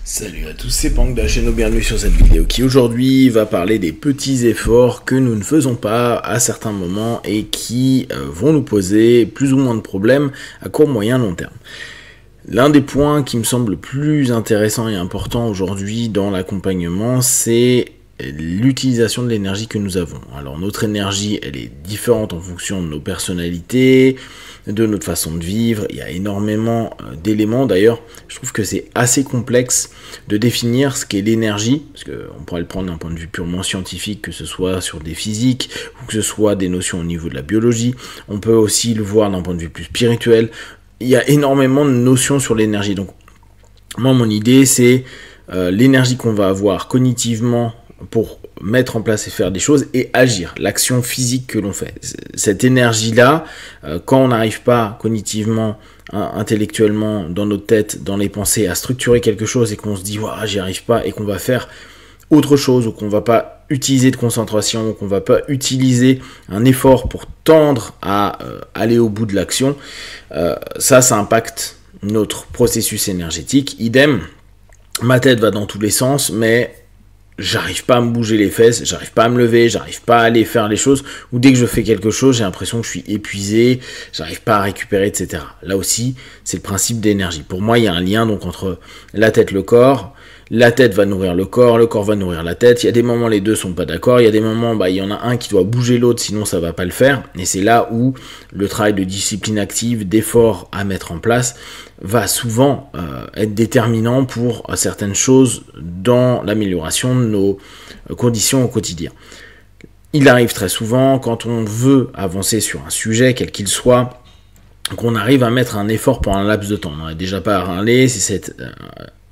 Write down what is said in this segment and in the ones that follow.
Salut à tous, c'est Pank de la chaîne, bienvenue sur cette vidéo qui aujourd'hui va parler des petits efforts que nous ne faisons pas à certains moments et qui vont nous poser plus ou moins de problèmes à court, moyen, long terme. L'un des points qui me semble le plus intéressant et important aujourd'hui dans l'accompagnement, c'est l'utilisation de l'énergie que nous avons. Alors notre énergie, elle est différente en fonction de nos personnalités, de notre façon de vivre. Il y a énormément d'éléments. D'ailleurs, je trouve que c'est assez complexe de définir ce qu'est l'énergie, parce qu'on pourrait le prendre d'un point de vue purement scientifique, que ce soit sur des physiques, ou que ce soit des notions au niveau de la biologie. On peut aussi le voir d'un point de vue plus spirituel. Il y a énormément de notions sur l'énergie. Donc, moi, mon idée, c'est l'énergie qu'on va avoir cognitivement pour mettre en place et faire des choses et agir, l'action physique que l'on fait. Cette énergie-là, quand on n'arrive pas cognitivement, intellectuellement, dans notre tête, dans les pensées, à structurer quelque chose et qu'on se dit « j'y arrive pas » et qu'on va faire autre chose ou qu'on va pas utiliser de concentration ou qu'on va pas utiliser un effort pour tendre à aller au bout de l'action, ça impacte notre processus énergétique. Idem, ma tête va dans tous les sens, mais j'arrive pas à me bouger les fesses, j'arrive pas à me lever, j'arrive pas à aller faire les choses, ou dès que je fais quelque chose, j'ai l'impression que je suis épuisé, j'arrive pas à récupérer, etc. Là aussi, c'est le principe d'énergie. Pour moi, il y a un lien donc entre la tête, le corps. La tête va nourrir le corps va nourrir la tête. Il y a des moments, les deux sont pas d'accord. Il y a des moments, il y en a un qui doit bouger l'autre, sinon ça va pas le faire. Et c'est là où le travail de discipline active, d'effort à mettre en place, va souvent être déterminant pour certaines choses dans l'amélioration de nos conditions au quotidien. Il arrive très souvent, quand on veut avancer sur un sujet, quel qu'il soit, qu'on arrive à mettre un effort pour un laps de temps. On n'a déjà pas parlé, c'est cette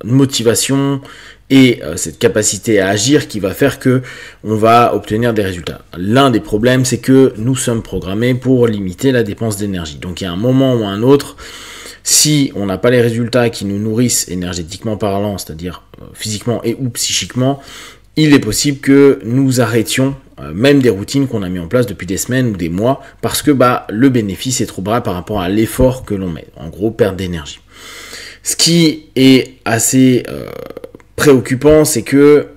motivation et cette capacité à agir qui va faire que on va obtenir des résultats. L'un des problèmes, c'est que nous sommes programmés pour limiter la dépense d'énergie. Donc il y a un moment ou un autre, si on n'a pas les résultats qui nous nourrissent énergétiquement parlant, c'est-à-dire physiquement et ou psychiquement, il est possible que nous arrêtions même des routines qu'on a mis en place depuis des semaines ou des mois, parce que le bénéfice est trop bas par rapport à l'effort que l'on met. En gros, perte d'énergie. Ce qui est assez préoccupant, c'est que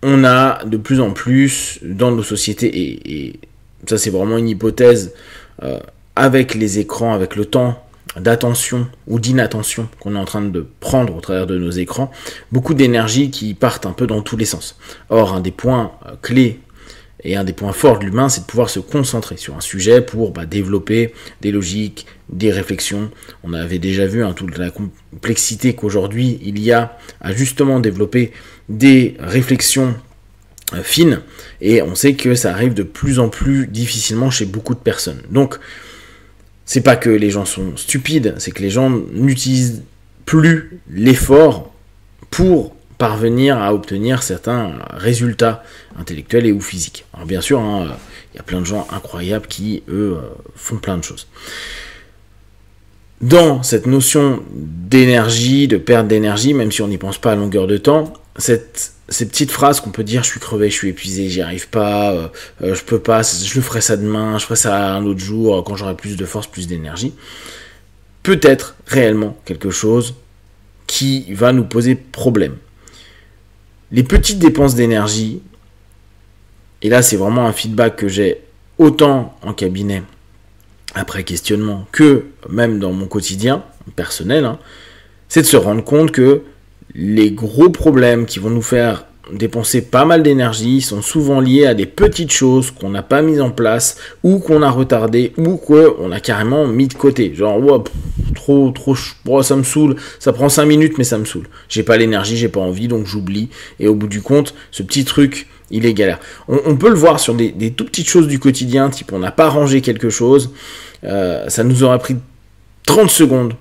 on a de plus en plus dans nos sociétés, et ça c'est vraiment une hypothèse, avec les écrans, avec le temps d'attention ou d'inattention qu'on est en train de prendre au travers de nos écrans, beaucoup d'énergie qui partent un peu dans tous les sens. Or, un des points clés et un des points forts de l'humain, c'est de pouvoir se concentrer sur un sujet pour développer des logiques, des réflexions. On avait déjà vu toute la complexité qu'aujourd'hui il y a à justement développer des réflexions fines, et on sait que ça arrive de plus en plus difficilement chez beaucoup de personnes. Donc, c'est pas que les gens sont stupides, c'est que les gens n'utilisent plus l'effort pour parvenir à obtenir certains résultats intellectuels et ou physiques. Alors bien sûr, y a plein de gens incroyables qui, eux, font plein de choses. Dans cette notion d'énergie, de perte d'énergie, même si on n'y pense pas à longueur de temps, ces petites phrases qu'on peut dire « je suis crevé, je suis épuisé, j'y arrive pas, je peux pas, je le ferai ça demain, je ferai ça un autre jour, quand j'aurai plus de force, plus d'énergie », peut être réellement quelque chose qui va nous poser problème. Les petites dépenses d'énergie, et là c'est vraiment un feedback que j'ai autant en cabinet après questionnement que même dans mon quotidien personnel, c'est de se rendre compte que les gros problèmes qui vont nous faire dépenser pas mal d'énergie sont souvent liés à des petites choses qu'on n'a pas mises en place, ou qu'on a retardées, ou qu'on a carrément mis de côté. Genre, ça me saoule, ça prend 5 minutes mais ça me saoule. J'ai pas l'énergie, j'ai pas envie, donc j'oublie. Et au bout du compte, ce petit truc, il est galère. On peut le voir sur des tout petites choses du quotidien, type on n'a pas rangé quelque chose, ça nous aura pris 30 secondes,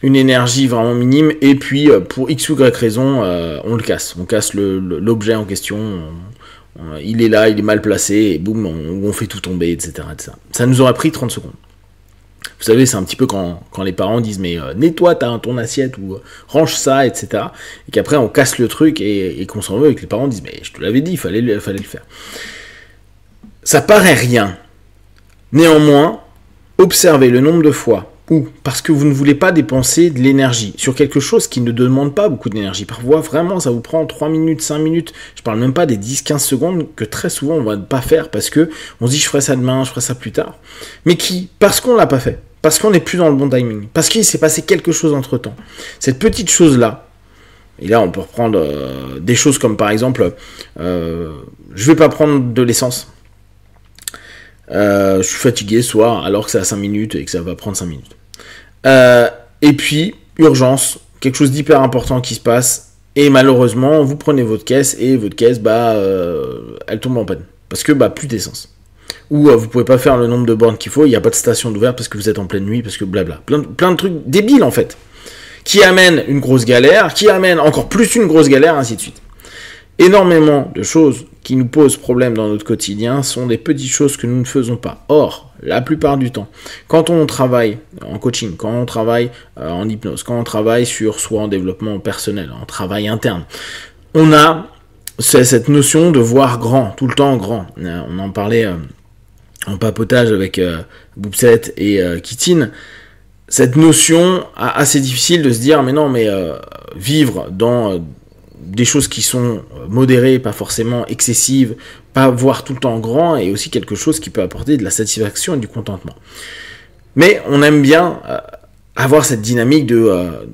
une énergie vraiment minime, et puis pour x ou y raison, on le casse. On casse l'objet en question, il est là, il est mal placé, et boum, on fait tout tomber, etc., etc. Ça nous aura pris 30 secondes. Vous savez, c'est un petit peu quand les parents disent « mais nettoie ton assiette » ou « range ça », etc. Et qu'après on casse le truc et qu'on s'en veut, et que les parents disent « mais je te l'avais dit, il fallait le faire ». Ça paraît rien. Néanmoins, observez le nombre de fois ou parce que vous ne voulez pas dépenser de l'énergie sur quelque chose qui ne demande pas beaucoup d'énergie. Parfois, vraiment, ça vous prend 3 minutes, 5 minutes. Je parle même pas des 10-15 secondes que très souvent on va pas faire parce que on se dit je ferai ça demain, je ferai ça plus tard. Mais parce qu'on l'a pas fait, parce qu'on n'est plus dans le bon timing, parce qu'il s'est passé quelque chose entre temps. Cette petite chose-là, et là on peut reprendre des choses comme par exemple, je vais pas prendre de l'essence. Je suis fatigué ce soir alors que c'est à 5 minutes et que ça va prendre 5 minutes. Et puis, urgence, quelque chose d'hyper important qui se passe, et malheureusement, vous prenez votre caisse, et votre caisse, elle tombe en panne. Parce que, plus d'essence. Ou vous pouvez pas faire le nombre de bornes qu'il faut, il n'y a pas de station d'ouvert parce que vous êtes en pleine nuit, parce que blabla. Plein de trucs débiles, en fait. Qui amènent une grosse galère, qui amènent encore plus une grosse galère, ainsi de suite. Énormément de choses qui nous posent problème dans notre quotidien sont des petites choses que nous ne faisons pas. Or, la plupart du temps, quand on travaille en coaching, quand on travaille en hypnose, quand on travaille sur soi en développement personnel, en travail interne, on a cette notion de voir grand, tout le temps grand. On en parlait en papotage avec Boubset et Kitine. Cette notion assez difficile de se dire, mais non, mais vivre dans des choses qui sont modérées, pas forcément excessives, pas voir tout le temps grand, et aussi quelque chose qui peut apporter de la satisfaction et du contentement. Mais on aime bien avoir cette dynamique de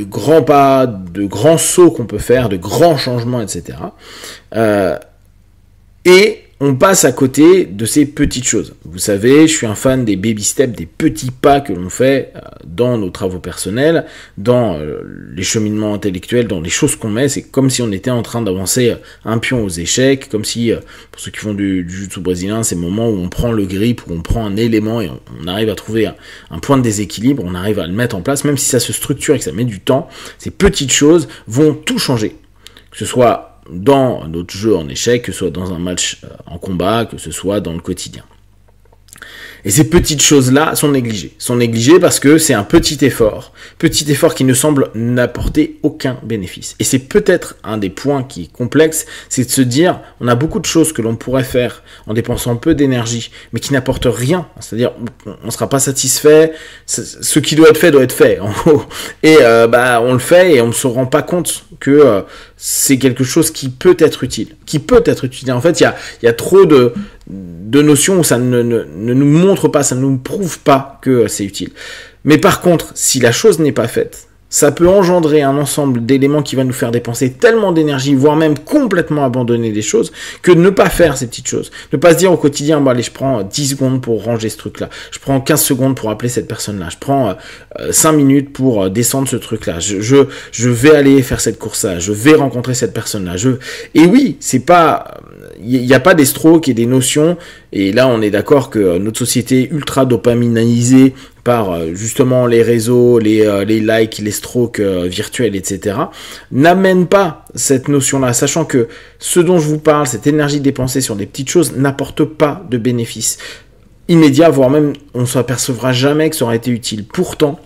grands pas, de grands sauts qu'on peut faire, de grands changements, etc. Et on passe à côté de ces petites choses. Vous savez, je suis un fan des baby steps, des petits pas que l'on fait dans nos travaux personnels, dans les cheminements intellectuels, dans les choses qu'on met. C'est comme si on était en train d'avancer un pion aux échecs, comme si, pour ceux qui font du jiu-jitsu brésilien, c'est le moment où on prend le grip, où on prend un élément et on arrive à trouver un point de déséquilibre, on arrive à le mettre en place, même si ça se structure et que ça met du temps. Ces petites choses vont tout changer. Que ce soit dans notre jeu en échec, que ce soit dans un match en combat, que ce soit dans le quotidien. Et ces petites choses-là sont négligées. Sont négligées parce que c'est un petit effort qui ne semble n'apporter aucun bénéfice. Et c'est peut-être un des points qui est complexe, c'est de se dire, on a beaucoup de choses que l'on pourrait faire en dépensant peu d'énergie, mais qui n'apportent rien. C'est-à-dire, on ne sera pas satisfait, ce qui doit être fait, en gros. Et on le fait et on ne se rend pas compte que c'est quelque chose qui peut être utile. En fait, il y a trop de notions où ça ne nous montre pas, ça ne nous prouve pas que c'est utile. Mais par contre, si la chose n'est pas faite, ça peut engendrer un ensemble d'éléments qui va nous faire dépenser tellement d'énergie, voire même complètement abandonner des choses, que de ne pas faire ces petites choses. Ne pas se dire au quotidien, allez, je prends 10 secondes pour ranger ce truc-là, je prends 15 secondes pour appeler cette personne-là, je prends 5 minutes pour descendre ce truc-là, je vais aller faire cette course-là, je vais rencontrer cette personne-là. Et oui, c'est pas... Il n'y a pas des strokes et des notions, et là on est d'accord que notre société ultra dopaminisée par justement les réseaux, les likes, les strokes virtuels, etc., n'amène pas cette notion-là, sachant que ce dont je vous parle, cette énergie dépensée sur des petites choses, n'apporte pas de bénéfice immédiat, voire même on ne s'apercevra jamais que ça aurait été utile. Pourtant,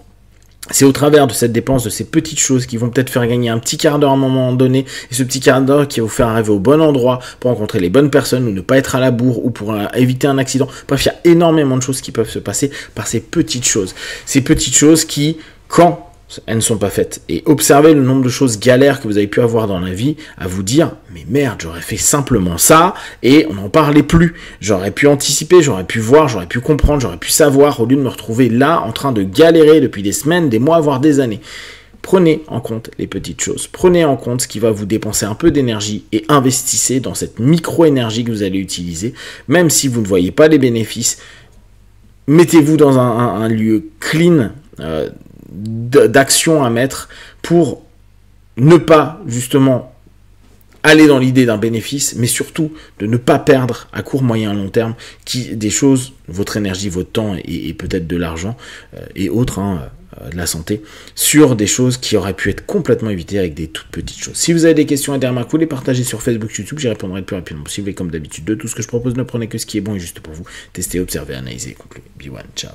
c'est au travers de cette dépense, de ces petites choses qui vont peut-être faire gagner un petit quart d'heure à un moment donné, et ce petit quart d'heure qui va vous faire arriver au bon endroit pour rencontrer les bonnes personnes, ou ne pas être à la bourre, ou pour éviter un accident. Bref, il y a énormément de choses qui peuvent se passer par ces petites choses. Ces petites choses qui, quand elles ne sont pas faites, et observez le nombre de choses galères que vous avez pu avoir dans la vie, à vous dire, mais merde, j'aurais fait simplement ça, et on n'en parlait plus. J'aurais pu anticiper, j'aurais pu voir, j'aurais pu comprendre, j'aurais pu savoir, au lieu de me retrouver là, en train de galérer depuis des semaines, des mois, voire des années. Prenez en compte les petites choses. Prenez en compte ce qui va vous dépenser un peu d'énergie et investissez dans cette micro-énergie que vous allez utiliser, même si vous ne voyez pas les bénéfices. Mettez-vous dans un lieu clean, d'action à mettre pour ne pas justement aller dans l'idée d'un bénéfice, mais surtout de ne pas perdre à court, moyen, long terme des choses, votre énergie, votre temps et peut-être de l'argent et autres, de la santé, sur des choses qui auraient pu être complètement évitées avec des toutes petites choses. Si vous avez des questions et des remarques, vous les partagez sur Facebook, YouTube, j'y répondrai le plus rapidement possible. Et comme d'habitude, de tout ce que je propose, ne prenez que ce qui est bon et juste pour vous. Testez, observez, analysez, concluez. Be one, ciao.